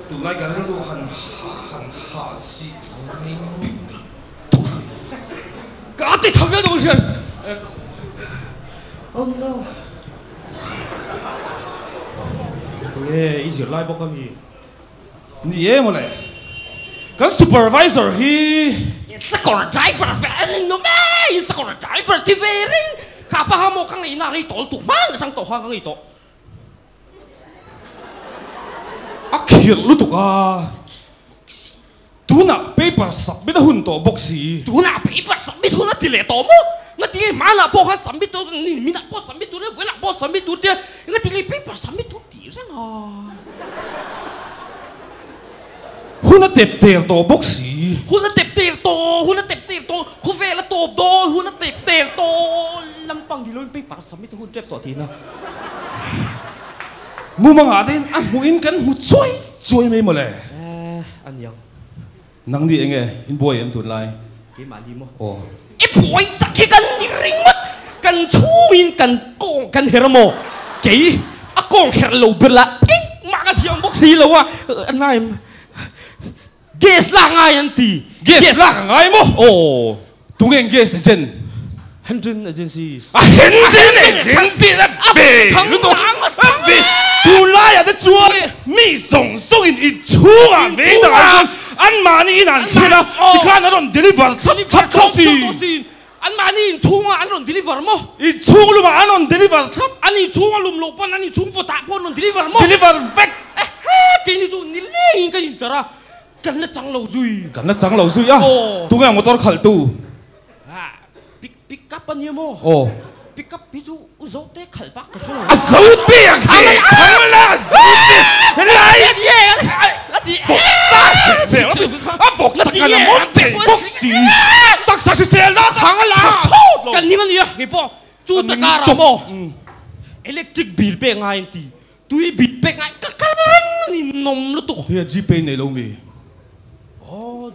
tụi lại cái đó hẳn hạ xí cả cái thằng đó đâu rồi Oh no. Tụi ý gì lại bốc cái gì? Nhi em mà cái supervisor hi Sa còn driver về nó mẹ, sa còn driver thì về đi. Khá ba ham một cái này nào đi tổ tụ má là sang tổ hoa cái này tổ. à khiệt lúc tụi à tụi nè paper submit hun tổ boxy Tụi nào bị bắt submit tụi nó thì lệ tổ mô. Nó thì má là bố hắn submit tụi mình là bố submit tụi nó với là bố submit tụi kia. Nó thì paper submit tụi tí ra ngò. hun nó tệp tổ boxy Hun nó tệp tổ, khu về là tổ đô, hun nó tệp tổ. Lâm bằng thì luôn paper submit tụi hun trép tổ tí nào. mu mang à đến à mu in cần mu chui mấy mà lệ Anh yang. năng đi anh nghe in boy em tuần lại Cái mà đi mô. ồ Ê bối ta kia cần đi ring mất. Cần chú min cần con cần hera mô. Kì à con hera lâu bật là mà cái thiang bốc xì lâu à. Anh này guess là ngay anh tí. guess là ngay mo Ồ tụi nghe guess chân Hendren Agency. à Henry là về lúc đó về tụi lại à đã chua mi song in ít chua à về đó anh mà ni in anh xem à thì khán nó còn deliver thấp gì anh mà anh chung anh còn deliver mô. ít chua luôn mà anh còn deliver thấp Anh chung anh lùm lục anh chung phụ tạ còn deliver mô. deliver vẹt Cái này dù ní lên cái gì ra. Cần là chẳng lâu rồi. cần nó chẳng lâu rồi à tụi nghe một tao khẩn tu À pick up anh em mô. ồ pick up ví dụ dấu té khẩn bác cái số nào. à dấu tiền kì thằng là dấu tiền lại thì bốc sát về à bốc sát cái là món tiền bốc xì bốc sát thì xe lá thằng là cần như vậy nghe po chú ta cả ra mô electric bill pe ngay anh tí tui bill pe ngay cái ni nom lu tu thì GP này lâu mì Oh,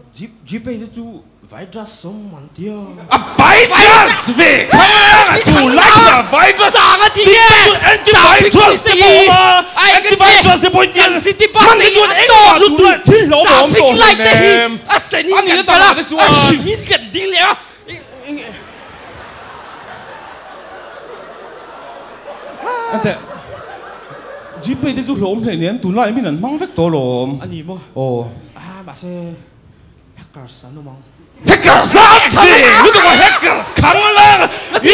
Jeep ấy chú vài dress sống mạnh tiêu. à phải just về thằng là tụi lại là phải just sang cái gì anti trust cái bộ mà anti trust cái bộ tiền mình cái chuyện anh mà tụi lại thi lỗ mà ông tổ này em à sẽ ni anh cái nghĩ đó là cái chuyện à ni cái đi lẽ anh thế GP thì chú lỗ này nè tụi lại mình là mang vết to lỗ Anh gì mô? ồ Bà sẽ hackers anh mong. hackers á gì lúc đó hackers khẳng là đi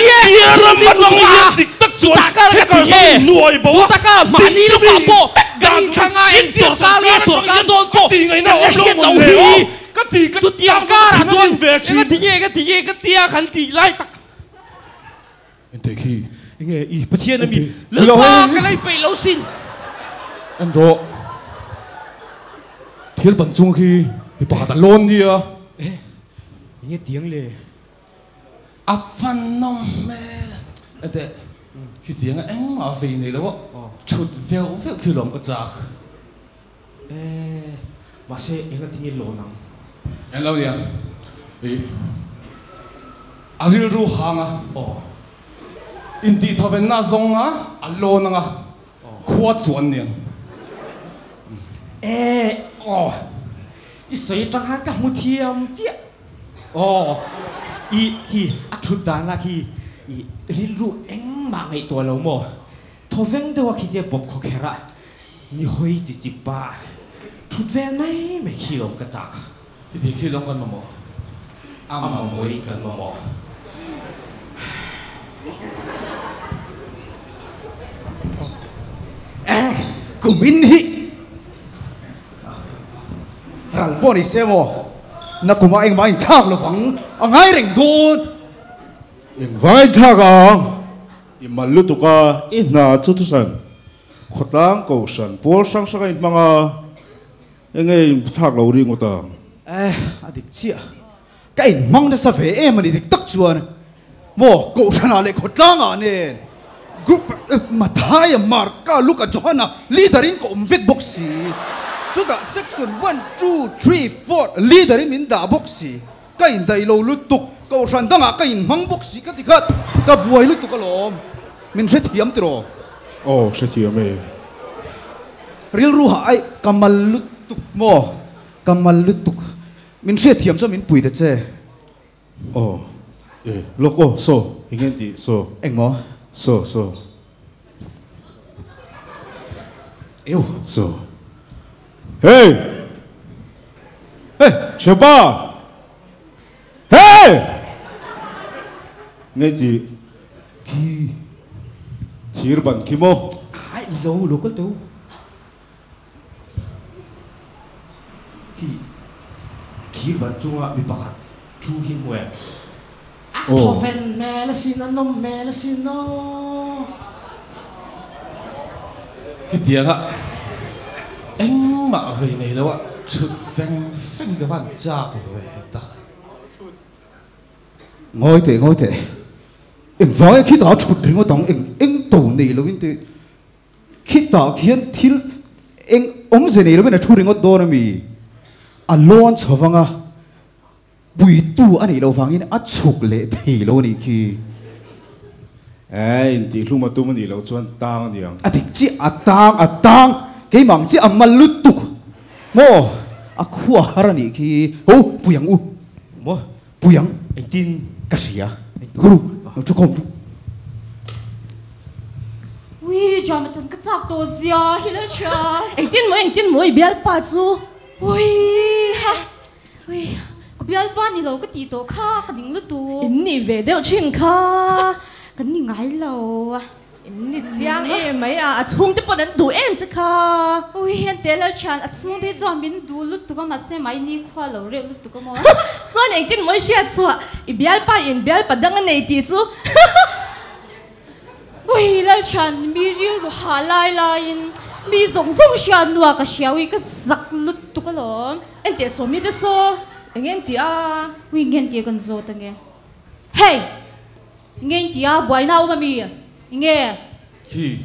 làm mà trong cái tích tắc chuẩn hackers nuôi bộ ta cả mà ni lu pa po gan khang ai sổ ca don po thì ngày nào cái ông chuyện lỗ đầu một hi lều cái thì tu tia ca là don về chi cái tia khăn tì lại tắc anh thấy khi Anh nghe ý bất thiên anh bị. lỡ ba cái này bị lâu xin anh rõ thiết bẩn chung khi bị bỏ tận luôn đi à Nghe tiếng lề. à phần nông mê anh thấy khi tiếng anh mà về này đó chút vèo khi lòng có giặc Bà sẽ anh có tiếng lỗ năng. anh lâu đi à à riêng ru hàng à in đi thọ bên na zong á à lô năng à khóa chuẩn niệm Ý sợi trăng hát cả một thiêm chứ. Ý chút đàn là khi ý ru anh mà ngày tuổi lâu mồ. Thọ veng đâu khi đi bọc khó khera. Ni hoi chỉ ba. Chút veng này mấy khi lòng cái giặc. thì khi lòng con mà mò mà mồi cần mà mò Kumin hi rang poni semo na kuma eng mai thak lo phang angai reng thun eng vai thak a imal lu tuka ina chu tu san khotang ko san pol sang sang in manga engei thak lo ring ota adik chia cái mong da sa ve em ani dik tak chuan mo ko sana le khotlang a nen group mà thay mà cả lúc ở chỗ nào leaderin có viết boxi chúng ta section 1 2 3 4 leaderin mình đã boxi cái in đây lâu lút tục cầu sản tăng à cái in mang boxi cái gì khác cái buổi lút tục cái lom mình sẽ thiam từ rồi sẽ thiam real ruha ai kamal lút tuk mo kamal lutuk min she thiam so min pui da che oh loko so ingen ti so eng mo so eu so hey Sheba hey nghe gì thir ban kimo ai lâu lâu có đâu khi bạn chung bị bắt chu hin mùa thọ ven mẹ là xin nó mẹ là xin nó cái tiếng ạ anh mà về này đâu ạ chụp phanh các bạn chạc về ta ngồi thế em vội khi đó chụp đến ngồi tòng em tổ này luôn thế khi đó khiến thiếu em gì này luôn là chụp đến ngồi đó mi alone cho vanga bùi tu anh ấy đâu vangin at chụp lệ thì luôn này khi ai thì lúc mà tu mình đi lâu chuan tang đi ang adik chi atang cái mảng chi amal lutuk mo aku harani khi puyang u mo puyang anh tin kasia guru nó cho con ui cho mà chân cái chạc tổ zia hi lên cha anh tin mỗi bial pa chu ui ha ui có bial pa ni lo cái tí tổ kha cái đỉnh lút tu inni về đeo chin kha cái ni ngái lâu à inni chiang em mấy à chung te pon an du em chứ kha ui hiện tại là chan à chung thế cho mình du lút tu cái mặt xem máy ni khoa lâu rồi lút tu cái mò so anh tin mỗi shia chu i bial pa dang an nei ti chu ui là chan mi riêng rồi hà lai in mi giống xian nuo cái xiao cái giặc lút tu cái lo anh te so mi te so anh ti à ui nghe tiếng con zo tăng nghe hey nghe tiếng boy nào mà mi nghe khi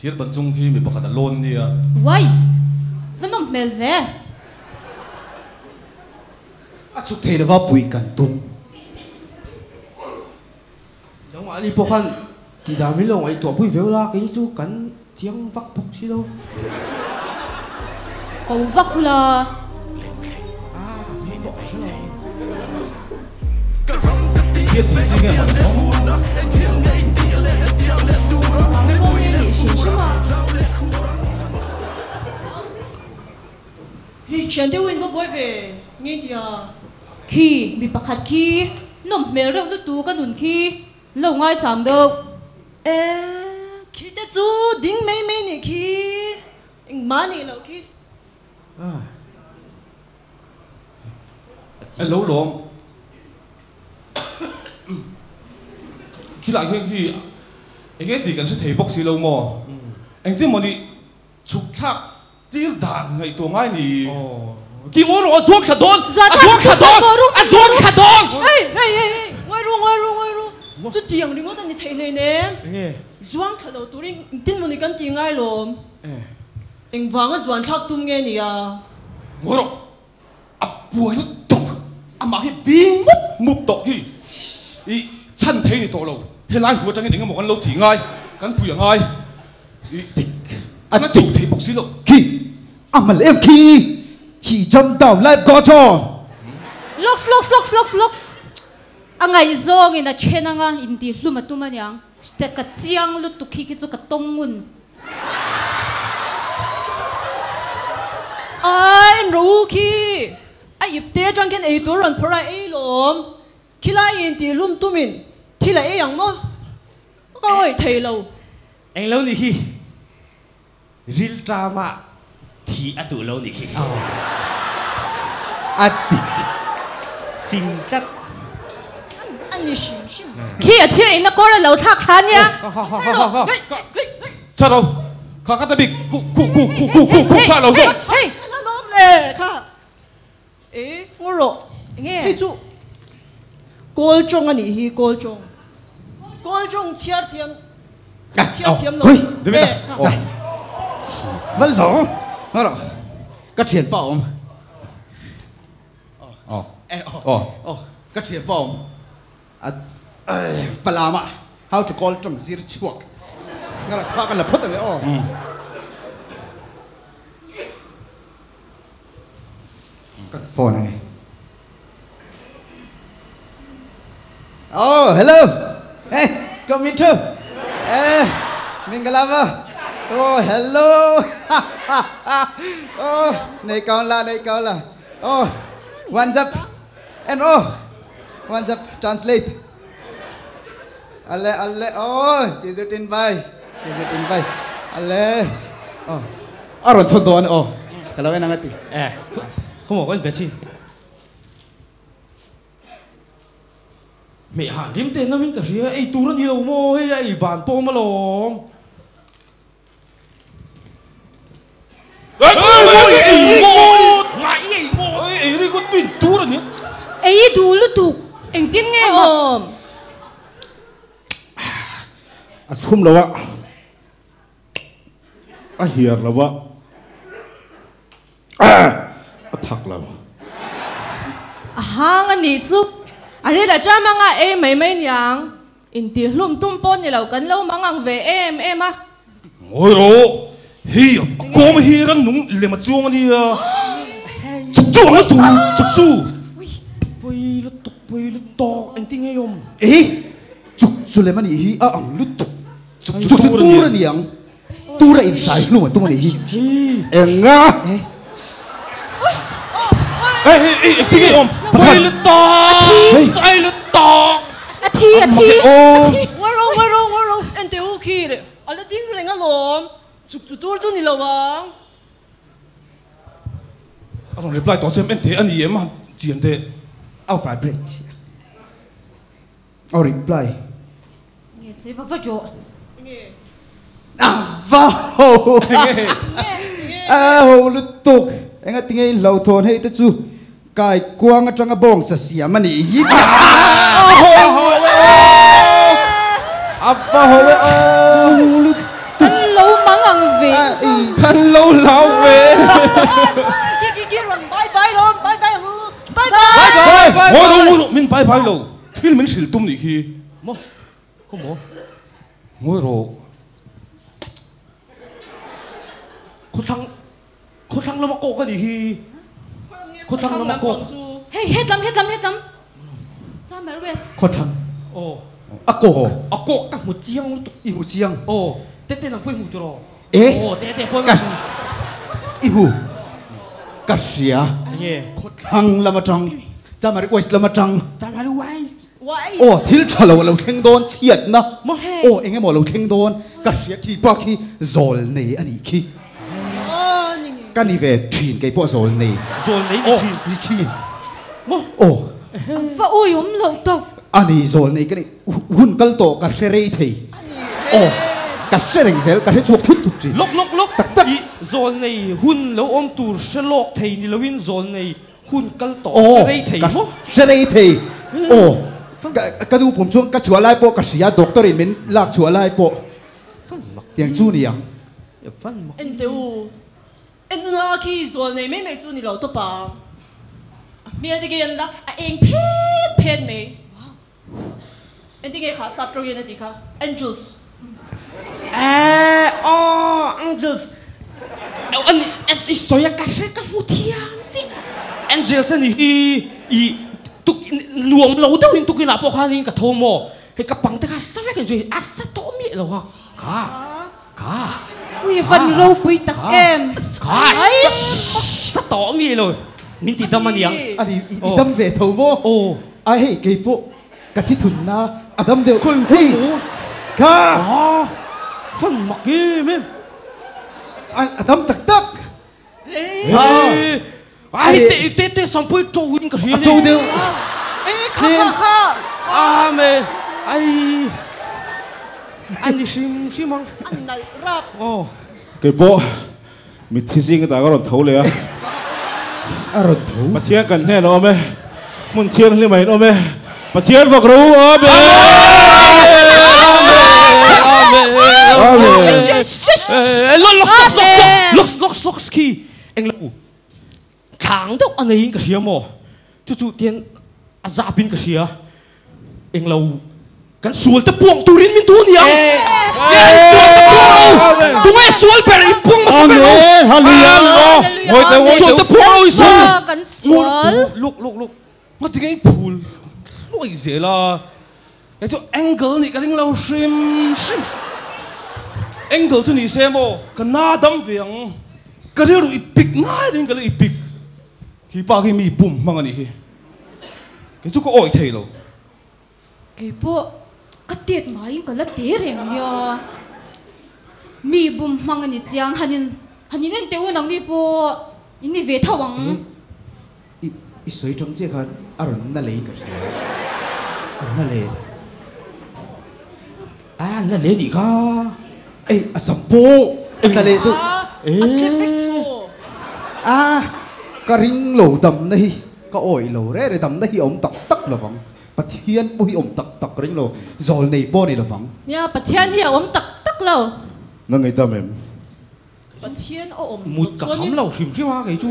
thir ban chung khi mi pakhat alone ni a wise vẫn không mel về at chụp thế là vào bùi cần tung đâu mà đi bốc han thì đã mấy lâu ấy tuổi bùi véo la cái chú cắn tiếng vắt bốc xí đâu cậu vắt là biết gì nghe mà hi chen te win bo boy về nghe ti à khi bị bắt khi nôm mèo rêu lút tu cái nụn khi lâu ngay chẳng đâu ê khi te chu ding mấy nè khi anh má nè lâu khi anh lâu lắm khi lại khi anh nghe thì cần sẽ thấy bốc xí lâu mò anh tin mà đi chụp thác tiêu đàn ngày tuổi ngay thì khi ngồi rồi xuống khát đón xuống khát đón ê ngoài ru chú tiếng đi ngó tao đi thấy này nè doang khát đầu tụi anh tin muốn đi căn tiếng ngay lom anh vang cái doang thác tum nghe nè à ngồi rồi buổi tục mà cái biến mục tục thì chân thấy thì tổ lâu hiện nay ngồi trong cái đỉnh một con lâu thì ngay cắn bùi ngay anh nó chủ thấy bốc xí lộ khi amal em khi jump down life go cho looks anh ấy zo nghe là chen anh à in đi lu mà tu mà nhang để cái chiang lút tu khi cho cái tông mun ai ru khi ai ip te trang ken ei tur ran phora ei lom khilai in ti lum tumin thila ei yang mo oi thei lo anh lâu đi khi real drama thì à tụ lâu đi khi adik phim chất anh ni shim khi ở thiên anh nó có là lẩu thác khán nha sao đâu khá khá ta bị cụ khá lâu rồi hey nó lom le kha ê ngô ro nghe hi chu kol chong ani hi kol chong chiar thiam hui để biết à vẫn lỗ nó rồi các chuyện bảo các chuyện bảo phải làm à how to call trong zir chuộc nghe là thắc là phất rồi Cắt phone này. Oh, hello. Hey, come in too. Hey, Mingalava. Oh, hello. Oh, này con là. Oh, what's up? And oh, what's up? Translate. Alle. Oh, Jesus in bay. Alle. Oh, aron thon oh. Kalau enak hati. Không có anh về chi. Mẹ hàng điểm tên nó mình cả gì ấy tu nó nhiều mô hay ấy bàn po mà lồm. Ấy đi có pin tu rồi nhỉ? Ấy tu lu tu. Anh tin nghe ôm. Thum đâu ạ? Hiền là vợ. Thật là. Hang anh đi chụp. Anh là cha mang em mấy nhang. In tiền lùm tum pon như lâu cần lâu mang ăn về em á. Ôi rồi, hi, có mà hi răng núng liền mà chuông đi à. Chuông nó tù, chu. Bơi lướt to, anh tin nghe không? Ê, chúc Suleiman hi ang lut. Chúc tu ra niang. Tu ra im sai luôn mà tu mà hi. Em ngã. Ê, tin nghe không? Bơi lướt to. À thi. Ngồi rong. Anh tiêu khi đấy. Anh là tiếng người nghe lom. Chúc tu ra ni lawang. Anh reply tao xem anh thế anh gì mà chuyện thế. Ao vibrate. Ao reply. Nghe suy vào chỗ. À vào. À hồ lụt tục. Anh ấy tiếng lâu thôn hay tất chu. Cái quang ở trong cái bông sa xia mà nỉ hít. Apa hồ lụt. Anh lâu mang ăn về. Anh lâu về. Kia rồi bye lom. Bye. Ngồi rồi, mình bye rồi. Thì mình xỉu tum đi khi. Mô, không mô. Ngồi rồi. Cô thằng nó mà cô cái gì khi. Cô thằng nó mà cô. Hey, hết lắm. Sao mà rest. Khó thằng. Ồ. À cô. Cô cả một chiang. Ibu chiang. Ồ, tết là quên một chỗ. Ê. Ồ, tết quên. Ibu. Kasia. Nghe. Khó thằng là mà trăng. Cha mà request là mà trăng. Chả phải wise. Ồ, thiếu trả lâu lâu khen đôn chiết na. Ồ, anh em bỏ lâu khen đôn. Kasia khi ba khi rồi nè anh ấy khi. Cái này về truyền cái bộ rồi nè. Rồi nè. Ồ, đi truyền. Ồ. Và ôi lâu to. Anh ấy rồi nè cái này hun cân tổ cả xe rây thì. Ồ, cả xe rình dẻo cả xe chuột thích tụt gì. Lúc. Rồi này hun lâu ôm tù xe lọc thầy ni lâu in rồi này hun cân tổ xe rây thầy. Xe rây thì. Ồ. Cái đu bùm xuống cái chúa lại bộ cái sĩ doctor mình lạc chúa lại bộ. Tiếng chú nè. Anh tiêu. Anh nói khi rồi này mấy chú ni lâu to pa. Mẹ đi kia là anh pet mày. Anh đi kia khá sát rồi anh đi khá. Angels. Angels. Anh soya cái một thiên chứ. Angels anh hi tụi nuông lâu đâu in tụi cái nào bỏ khai in cả thô mò. Cái cặp bằng tay cái sao vậy cái gì? Sát tổ miệng rồi hả? Cả. Ui phần râu bùi tắc em. Sát tổ miệng rồi. Mình tìm tâm anh nhỉ? Anh đi tâm về thầu mò. Ồ. Ai hay cái bộ cái thịt thun na. Adam đều. Hey. Cả. Phần mặc gì mềm. Adam tắc. Ai tê xong bôi trâu in cái gì này. Trâu đều. Khá. Mẹ. Anh đi sim măng. Anh này rap. Cái bộ mình thi sinh cái ta có thấuเลยà? Rồi thấu. Mà thiêng cần thế nó mẹ. Muốn thiêng lên mày nó mẹ. Mà thiêng vào rú à mẹ. Lok ski. Anh lâu. Tháng đâu anh ấy cái gì mà. Chú tiền azapin cái gì à? Anh lâu kan sual te puang turin min tu niang tu ngai sual per i puang ma sabe Hallelujah. Ngồi sual te puang oi sual Kan sual. Look. Mà tiếng Anh phùl. Lỗi gì là cái chỗ angle này cái tiếng lâu sim. Angle tu ni xem ô, cái na đâm viếng, cái điều rồi ipik ngay đến cái là ipik. Khi ba khi mi bùm mang anh đi. Cái chỗ có oi thầy lo. Ê bộ, cái tiệt ngay cái là tiệt rèn nhờ. Mi bùm mang anh chiang hanin nên tiêu nang đi bộ, ini về thao bằng. I soi trong chiếc khăn, aron na lấy cái gì? Na lấy. na le ni ka Ê, sampo. Na lấy tu. Cái ring lẩu tầm này, cái ổi lẩu rẻ rồi tầm này ông tắc là vắng. Bát thiên bôi ông tắc ring lẩu, rồi này bôi này là vắng. Nha, bát thiên hi ông tắc lâu. Nó người ta mềm. Bát thiên ông một cả khám lâu xìm xí hoa cái chú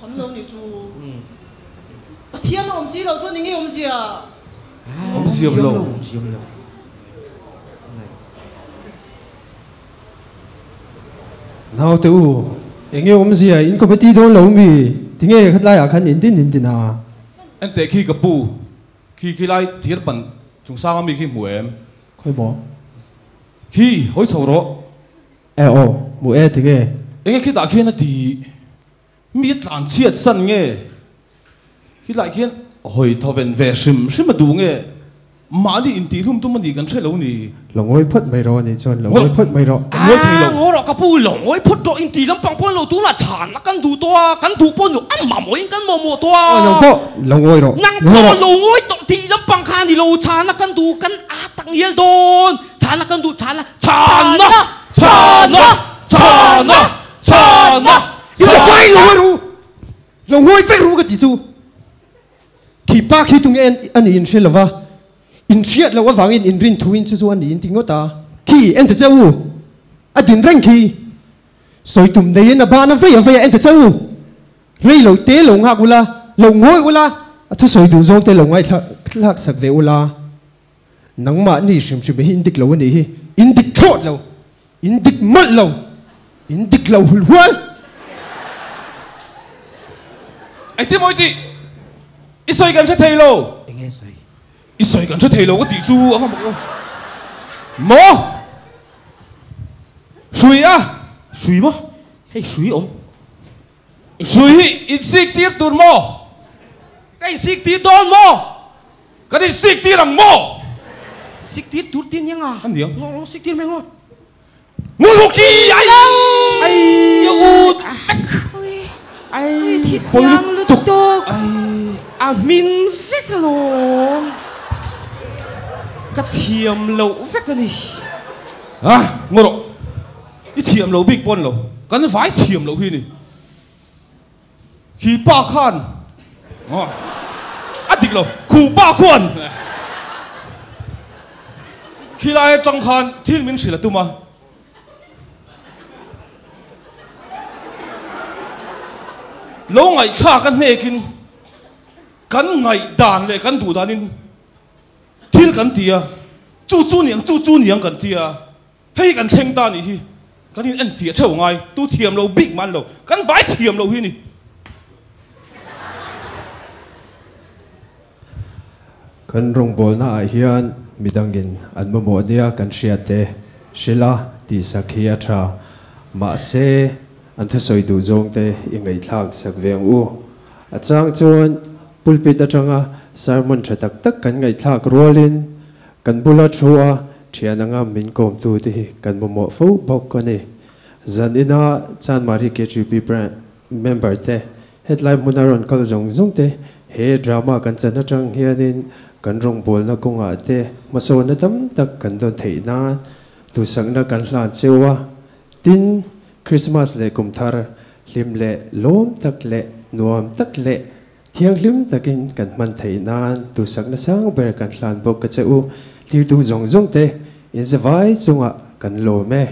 khám lâu này chú. Bát thiên ông xí lâu cho những cái ông xí à. Ông xiêm lâu. nào tu anh em ông gì à in có phải đi đâu lâu mi tiếng nghe khát lại à khát in tin à Anh té khi gặp bù, khi lại thiệt bẩn, chúng sao mà khi mua em. khơi bỏ Khi hối sầu đó. mua tiếng nghe Anh khi đã khi nó thì miết làm chiết sân nghe. Khi lại khi hồi thọ về sim mà đủ nghe. Mà đi in tí hôm tôi mà đi gần chơi lâu nè. lòng ngôi phật mày rồi này cho lòng ngôi phật mày rồi ngô rồi cái bùi lòng ngôi phốt rồi in tí lắm bằng bôi lâu tú là chán nó căn đủ to căn đủ bôi lâu ăn mà mỗi căn mò to lòng ngôi rồi năng bôi lâu ngôi to tí lắm bằng khan đi lâu chán nó căn đủ căn tăng yel đôn chán nó căn đủ chán Yêu là quay lòng ngôi phải ru cái gì chú khi ba khi tung anh in xe là va in xe là vàng in rin thu in chú anh in tiếng ngót ta khi anh thật cháu anh din răng khi soi tụm đây anh ba nó phải anh thật cháu rây lẩu té lẩu ngạc ula lẩu ngôi ula thu soi đủ giống té lẩu ngay lạc sạc về ula nắng mà anh đi xem in địch lẩu anh đi in địch thốt lẩu in địch mất lẩu in địch lẩu hul hual Anh tiếp mối chị. Ít xoay gần cho thầy lô. Anh nghe xoay. Ít xoay gần cho thầy lô có tỷ xu ông không? Mò. Suy á. suy mà hay suy ông Suy ít xích tiết tuôn mò. cái xích tí đòn mò Cái gì xích tiết làm mò. xích tí tút tiên nhang à Ăn gì ngon xích tí mày ngon Ngô rô kỳ ai. ai Thịt giang lụt tục. min vét luôn cái thiềm lẩu vét cái này Ngô rô. Ít thiềm lẩu big bon lẩu. Cái nó phải thiềm lẩu khi này. Khi ba khan. Thích lẩu. Khu ba khan. Khi lại trong khan thiên minh sĩ là tu mà. Lâu ngày khác cái này kinh cắn ngày đàn lệ cắn đủ đàn in thiên cắn tia chú niang cắn tia hay cắn thanh đàn này cắn in anh phía châu ngay tu thiềm lâu big man lâu cắn vãi thiềm lâu hi nè kan rong bol na hian midangin an mo dia kan hriate shila ti sakhi atha ma se an thu soi du zong te ingai thak sak veng u achang chuan pulpit atanga sermon thatak tak kan ngai thak rolin kan bula thua thiananga min kom tu ti kan mo fo bok kani zanina chan mari KGP brand member te headline munaron kal zong te he drama kan chana tang hianin kan rong bol na konga te maso na tam tak kan don theina tu sang na kan hlan chewa tin Christmas le kum thar lim le lom tak le nuam tak le thiang lim takin kan man theina tu sang na sang ber kan hlan bok ka cheu lir tu zong te in zawai chunga kan lo me